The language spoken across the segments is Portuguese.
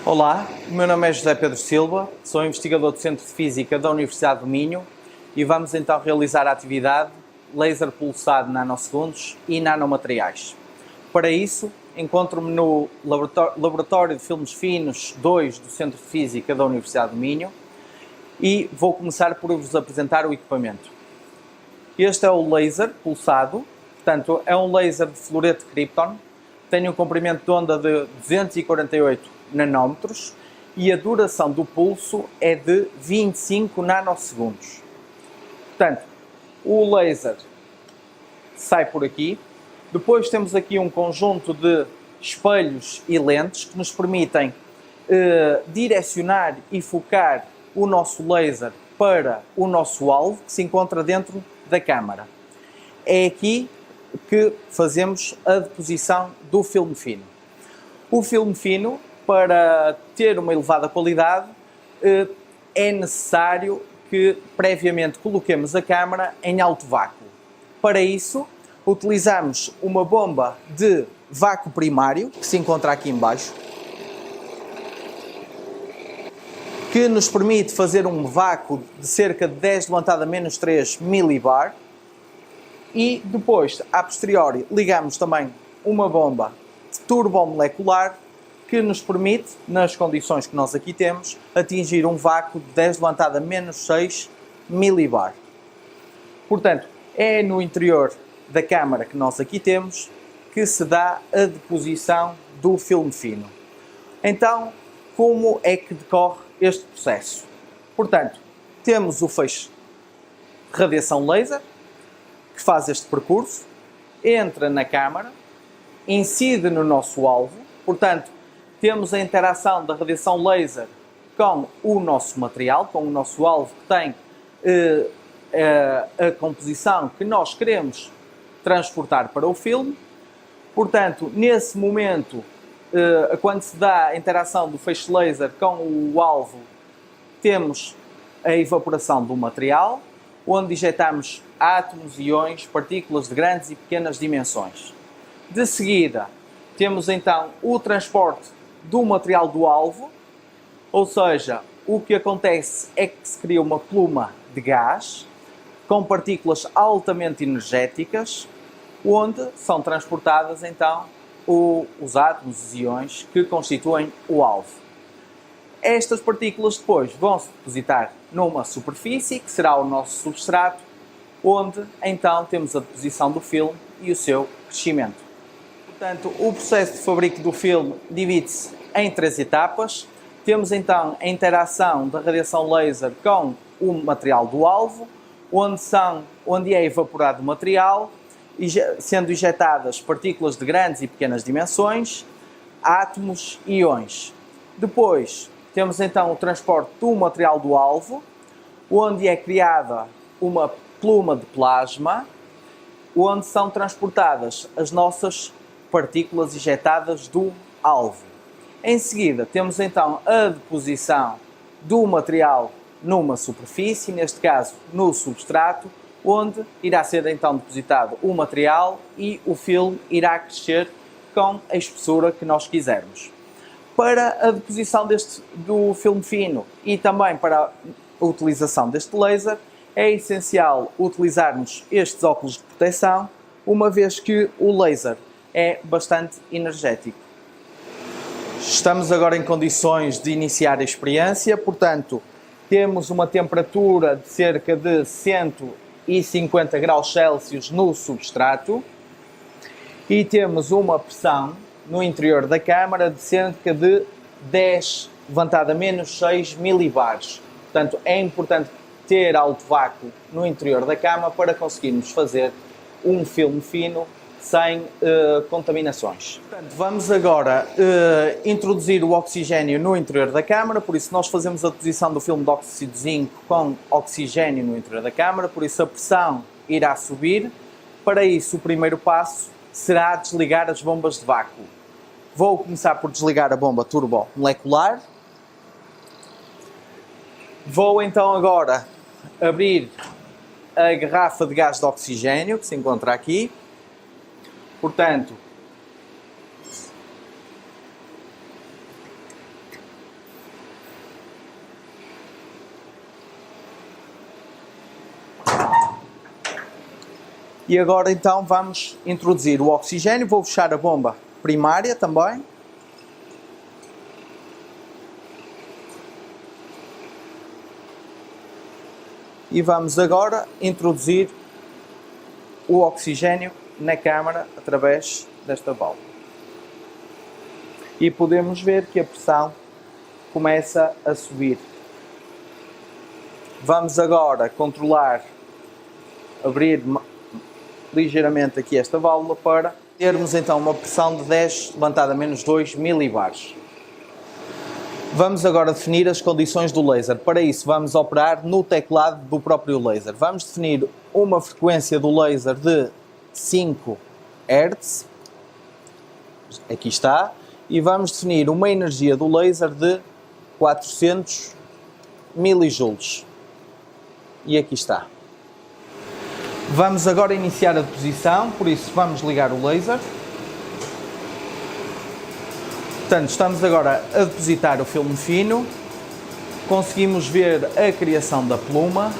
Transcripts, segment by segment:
Olá, o meu nome é José Pedro Silva, sou investigador do Centro de Física da Universidade do Minho e vamos então realizar a atividade Laser Pulsado Nanosegundos e Nanomateriais. Para isso, encontro-me no Laboratório de Filmes Finos 2 do Centro de Física da Universidade do Minho e vou começar por vos apresentar o equipamento. Este é o laser pulsado, portanto é um laser de fluoreto de Krypton, tem um comprimento de onda de 248 nanómetros e a duração do pulso é de 25 nanosegundos. Portanto, o laser sai por aqui. Depois temos aqui um conjunto de espelhos e lentes que nos permitem direcionar e focar o nosso laser para o nosso alvo, que se encontra dentro da câmara. É aqui que fazemos a deposição do filme fino. O filme fino, para ter uma elevada qualidade, é necessário que previamente coloquemos a câmara em alto vácuo. Para isso, utilizamos uma bomba de vácuo primário, que se encontra aqui em baixo, que nos permite fazer um vácuo de cerca de 10 elevado a menos 3 millibar. E depois, a posteriori, ligamos também uma bomba turbomolecular que nos permite, nas condições que nós aqui temos, atingir um vácuo de 10 elevado a menos 6 millibar. Portanto, é no interior da câmara que nós aqui temos que se dá a deposição do filme fino. Então, como é que decorre este processo? Portanto, temos o feixe de radiação laser, que faz este percurso, entra na câmara, incide no nosso alvo, portanto, temos a interação da radiação laser com o nosso material, com o nosso alvo que tem a composição que nós queremos transportar para o filme. Portanto, nesse momento, quando se dá a interação do feixe laser com o alvo, temos a evaporação do material, onde injetamos átomos, íons, partículas de grandes e pequenas dimensões. De seguida, temos então o transporte do material do alvo, ou seja, o que acontece é que se cria uma pluma de gás com partículas altamente energéticas, onde são transportadas então os átomos, os íons que constituem o alvo. Estas partículas depois vão se depositar numa superfície, que será o nosso substrato, onde então temos a deposição do filme e o seu crescimento. Portanto, o processo de fabrico do filme divide-se em 3 etapas. Temos então a interação da radiação laser com o material do alvo, onde é evaporado o material, sendo injetadas partículas de grandes e pequenas dimensões, átomos e íons. Depois, temos então o transporte do material do alvo, onde é criada uma pluma de plasma, onde são transportadas as nossas partículas injetadas do alvo. Em seguida, temos então a deposição do material numa superfície, neste caso no substrato, onde irá ser então depositado o material e o filme irá crescer com a espessura que nós quisermos. Para a deposição do filme fino e também para a utilização deste laser, é essencial utilizarmos estes óculos de proteção, uma vez que o laser é bastante energético. Estamos agora em condições de iniciar a experiência, portanto, temos uma temperatura de cerca de 150 graus Celsius no substrato e temos uma pressão no interior da câmara de cerca de 10 elevado a menos 6 millibares. Portanto, é importante ter alto vácuo no interior da câmara para conseguirmos fazer um filme fino sem contaminações. Portanto, vamos agora introduzir o oxigênio no interior da câmara, por isso nós fazemos a deposição do filme de óxido de zinco com oxigênio no interior da câmara, por isso a pressão irá subir. Para isso, o primeiro passo será desligar as bombas de vácuo. Vou começar por desligar a bomba turbomolecular. Vou então agora abrir a garrafa de gás de oxigênio que se encontra aqui. Portanto, E agora então vamos introduzir o oxigênio. Vou fechar a bomba primária também. E vamos agora introduzir o oxigênio na câmara através desta válvula. E podemos ver que a pressão começa a subir. Vamos agora controlar, abrir ligeiramente aqui esta válvula para termos então uma pressão de 10 levantada a menos 2 milibares. Vamos agora definir as condições do laser. Para isso vamos operar no teclado do próprio laser. Vamos definir uma frequência do laser de 5 Hz. Aqui está. E vamos definir uma energia do laser de 400 milijoules. E aqui está. Vamos agora iniciar a deposição, por isso vamos ligar o laser. Portanto, estamos agora a depositar o filme fino. Conseguimos ver a criação da pluma.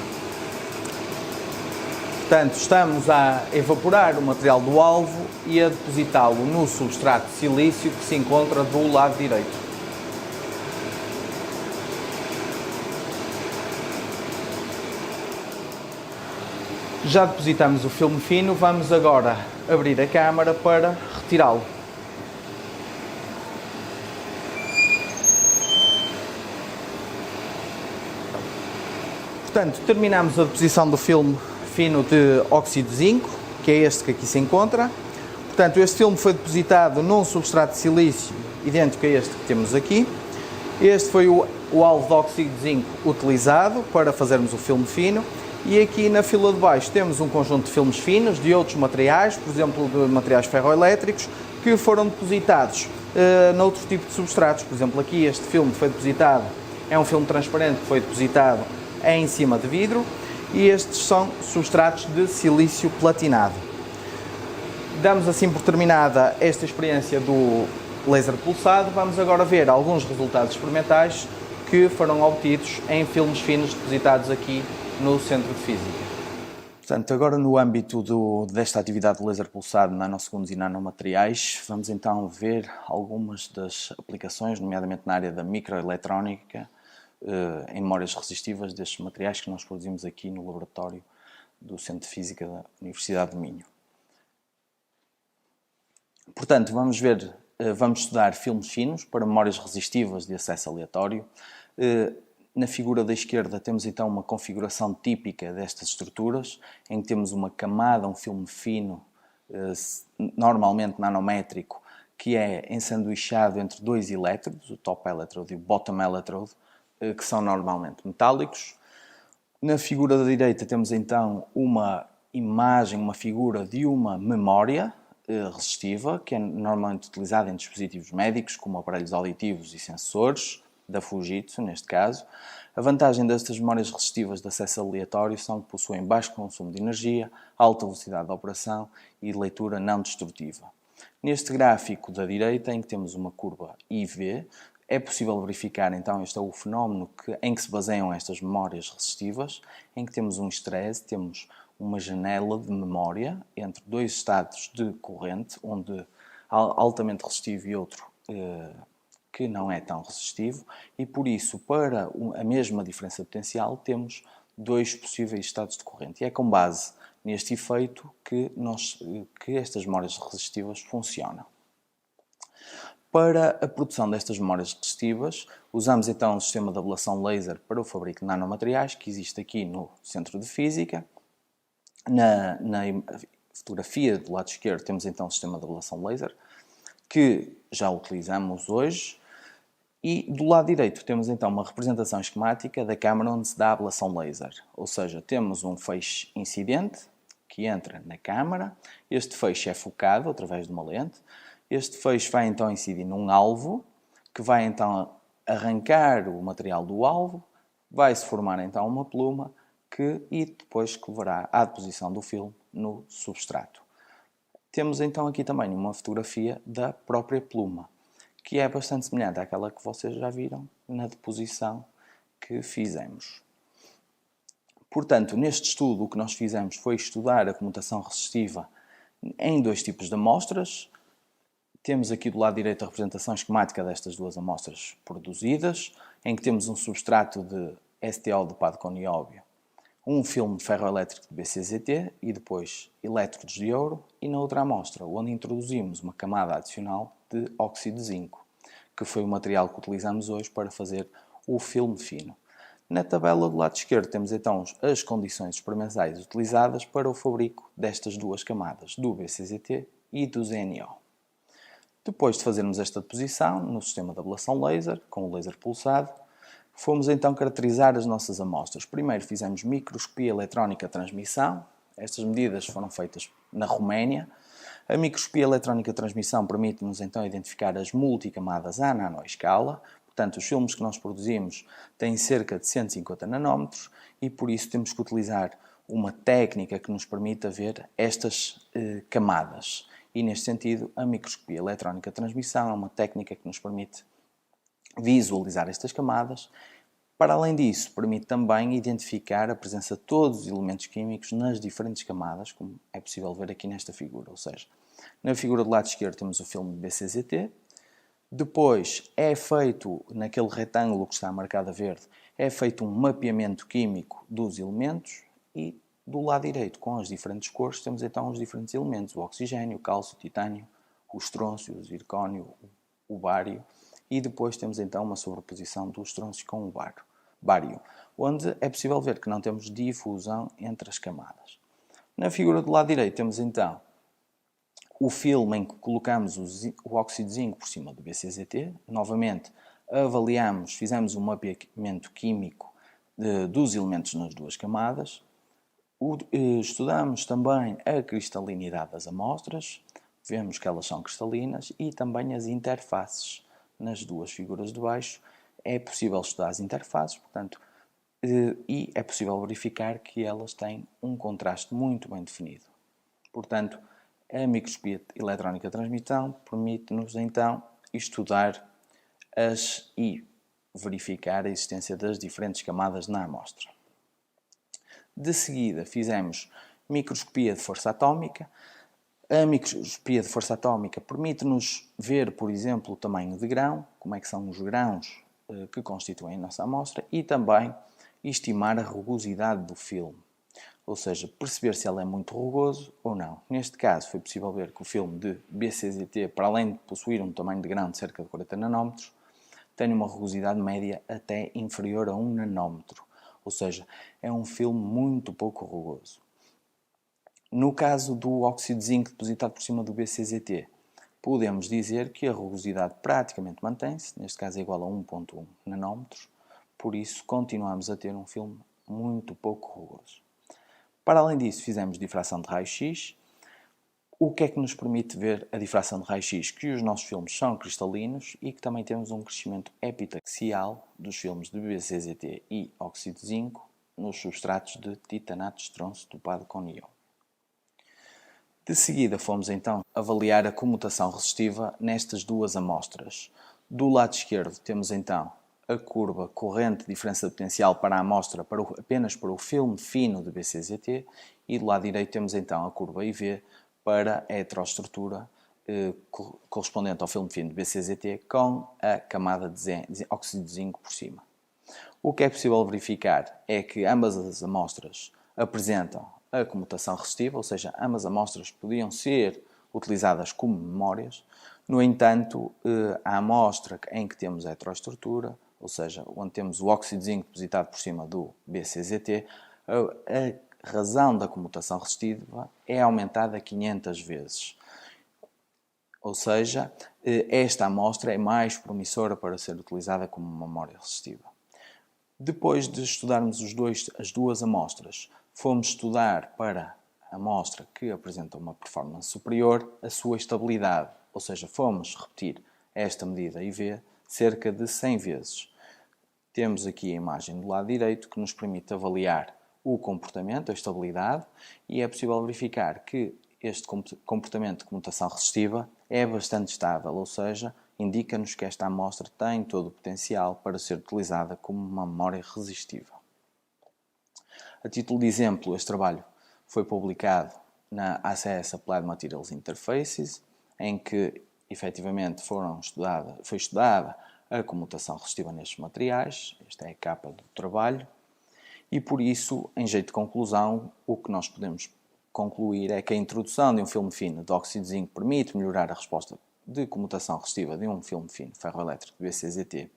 Portanto, estamos a evaporar o material do alvo e a depositá-lo no substrato de silício que se encontra do lado direito. Já depositamos o filme fino, vamos agora abrir a câmara para retirá-lo. Portanto, terminamos a deposição do filme fino de óxido de zinco, que é este que aqui se encontra. Portanto, este filme foi depositado num substrato de silício idêntico a este que temos aqui. Este foi o alvo de óxido de zinco utilizado para fazermos o filme fino. E aqui na fila de baixo temos um conjunto de filmes finos de outros materiais, por exemplo, de materiais ferroelétricos, que foram depositados noutro tipo de substratos. Por exemplo, aqui este filme foi depositado, é um filme transparente que foi depositado em cima de vidro, e estes são substratos de silício platinado. Damos assim por terminada esta experiência do laser pulsado. Vamos agora ver alguns resultados experimentais que foram obtidos em filmes finos depositados aqui no Centro de Física. Portanto, agora no âmbito desta atividade de laser pulsado, nanosegundos e nanomateriais, vamos então ver algumas das aplicações, nomeadamente na área da microeletrónica, em memórias resistivas destes materiais que nós produzimos aqui no laboratório do Centro de Física da Universidade de Minho. Portanto, vamos estudar filmes finos para memórias resistivas de acesso aleatório. Na figura da esquerda temos então uma configuração típica destas estruturas, em que temos uma camada, um filme fino, normalmente nanométrico, que é ensanduichado entre dois elétrodos, o top electrode e o bottom electrode, que são normalmente metálicos. Na figura da direita temos então uma imagem, uma figura de uma memória resistiva, que é normalmente utilizada em dispositivos médicos, como aparelhos auditivos e sensores, da Fujitsu neste caso. A vantagem destas memórias resistivas de acesso aleatório são que possuem baixo consumo de energia, alta velocidade de operação e leitura não destrutiva. Neste gráfico da direita, em que temos uma curva IV, é possível verificar, então, este é o fenómeno em que se baseiam estas memórias resistivas, em que temos um estresse, temos uma janela de memória entre dois estados de corrente, onde altamente resistivo e outro que não é tão resistivo, e por isso, para a mesma diferença potencial, temos dois possíveis estados de corrente. E é com base neste efeito que estas memórias resistivas funcionam. Para a produção destas memórias resistivas, usamos então o sistema de ablação laser para o fabrico de nanomateriais, que existe aqui no Centro de Física. Na fotografia do lado esquerdo temos então o sistema de ablação laser, que já utilizamos hoje. E do lado direito temos então uma representação esquemática da câmara onde se dá a ablação laser. Ou seja, temos um feixe incidente que entra na câmara, este feixe é focado através de uma lente, este feixe vai então incidir num alvo, que vai então arrancar o material do alvo, vai-se formar então uma pluma e depois que levará à deposição do filme no substrato. Temos então aqui também uma fotografia da própria pluma, que é bastante semelhante àquela que vocês já viram na deposição que fizemos. Portanto, neste estudo o que nós fizemos foi estudar a comutação resistiva em 2 tipos de amostras. Temos aqui do lado direito a representação esquemática destas 2 amostras produzidas, em que temos um substrato de STO dopado com nióbio, um filme ferroelétrico de BCZT e depois elétrodos de ouro, e na outra amostra, onde introduzimos uma camada adicional de óxido de zinco, que foi o material que utilizamos hoje para fazer o filme fino. Na tabela do lado esquerdo temos então as condições experimentais utilizadas para o fabrico destas 2 camadas, do BCZT e do ZNO. Depois de fazermos esta deposição no sistema de ablação laser, com o laser pulsado, fomos então caracterizar as nossas amostras. Primeiro fizemos microscopia eletrónica de transmissão. Estas medidas foram feitas na Roménia. A microscopia eletrónica de transmissão permite-nos então identificar as multicamadas à nanoescala. Portanto, os filmes que nós produzimos têm cerca de 150 nanómetros e por isso temos que utilizar uma técnica que nos permita ver estas camadas. E neste sentido, a microscopia eletrónica de transmissão é uma técnica que nos permite visualizar estas camadas. Para além disso, permite também identificar a presença de todos os elementos químicos nas diferentes camadas, como é possível ver aqui nesta figura. Ou seja, na figura do lado esquerdo temos o filme de BCZT. Depois é feito, naquele retângulo que está marcado a verde, é feito um mapeamento químico dos elementos e do lado direito, com as diferentes cores, temos então os diferentes elementos, o oxigênio, o cálcio, o titânio, o estrôncio, o zircónio, o bário, e depois temos então uma sobreposição do estrôncio com o bário, onde é possível ver que não temos difusão entre as camadas. Na figura do lado direito temos então o filme em que colocamos o óxido de zinco por cima do BCZT. Novamente, fizemos um mapeamento químico dos elementos nas 2 camadas. Estudamos também a cristalinidade das amostras, vemos que elas são cristalinas, e também as interfaces. Nas 2 figuras de baixo é possível estudar as interfaces, portanto, e é possível verificar que elas têm um contraste muito bem definido. Portanto, a microscopia eletrónica de transmissão permite-nos então estudar e verificar a existência das diferentes camadas na amostra. De seguida fizemos microscopia de força atómica. A microscopia de força atómica permite-nos ver, por exemplo, o tamanho de grão, como é que são os grãos que constituem a nossa amostra, e também estimar a rugosidade do filme. Ou seja, perceber se ele é muito rugoso ou não. Neste caso, foi possível ver que o filme de BCZT, para além de possuir um tamanho de grão de cerca de 40 nanómetros, tem uma rugosidade média até inferior a 1 nanómetro. Ou seja, é um filme muito pouco rugoso. No caso do óxido de zinco depositado por cima do BCZT, podemos dizer que a rugosidade praticamente mantém-se, neste caso é igual a 1,1 nanómetros, por isso continuamos a ter um filme muito pouco rugoso. Para além disso, fizemos difração de raio-x. O que é que nos permite ver a difração de raio-x? Que os nossos filmes são cristalinos e que também temos um crescimento epitaxial dos filmes de BCZT e óxido de zinco nos substratos de titanato de estrôncio dopado com nióbio. De seguida, fomos então avaliar a comutação resistiva nestas 2 amostras. Do lado esquerdo temos então a curva corrente de diferença de potencial para a amostra apenas para o filme fino de BCZT, e do lado direito temos então a curva IV para a heteroestrutura correspondente ao filme fino de BCZT com a camada de óxido de zinco por cima. O que é possível verificar é que ambas as amostras apresentam a comutação resistiva, ou seja, ambas as amostras podiam ser utilizadas como memórias. No entanto, a amostra em que temos a heteroestrutura, ou seja, onde temos o óxido de zinco depositado por cima do BCZT, a razão da comutação resistiva é aumentada 500 vezes. Ou seja, esta amostra é mais promissora para ser utilizada como memória resistiva. Depois de estudarmos as 2 amostras, fomos estudar para a amostra que apresenta uma performance superior a sua estabilidade, ou seja, fomos repetir esta medida IV cerca de 100 vezes. Temos aqui a imagem do lado direito que nos permite avaliar o comportamento, a estabilidade, e é possível verificar que este comportamento de comutação resistiva é bastante estável, ou seja, indica-nos que esta amostra tem todo o potencial para ser utilizada como uma memória resistiva. A título de exemplo, este trabalho foi publicado na ACS Applied Materials Interfaces, em que efetivamente foi estudada a comutação resistiva nestes materiais. Esta é a capa do trabalho. E por isso, em jeito de conclusão, o que nós podemos concluir é que a introdução de um filme fino de óxido de zinco permite melhorar a resposta de comutação resistiva de um filme fino ferroelétrico de BCZT.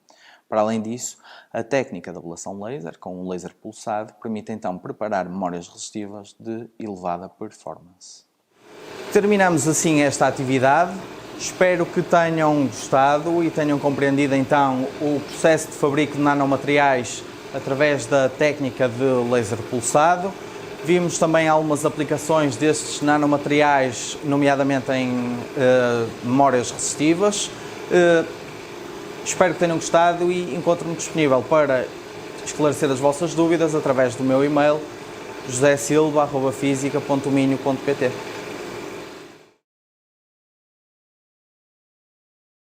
Para além disso, a técnica de ablação laser, com um laser pulsado, permite então preparar memórias resistivas de elevada performance. Terminamos assim esta atividade. Espero que tenham gostado e tenham compreendido então o processo de fabrico de nanomateriais através da técnica de laser pulsado. Vimos também algumas aplicações destes nanomateriais, nomeadamente em memórias resistivas. Espero que tenham gostado e encontro-me disponível para esclarecer as vossas dúvidas através do meu e-mail josesilva@fisica.minho.pt.